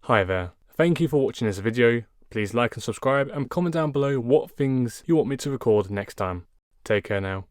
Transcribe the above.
Hi there, thank you for watching this video. Please like and subscribe and comment down below what things you want me to record next time. Take care now.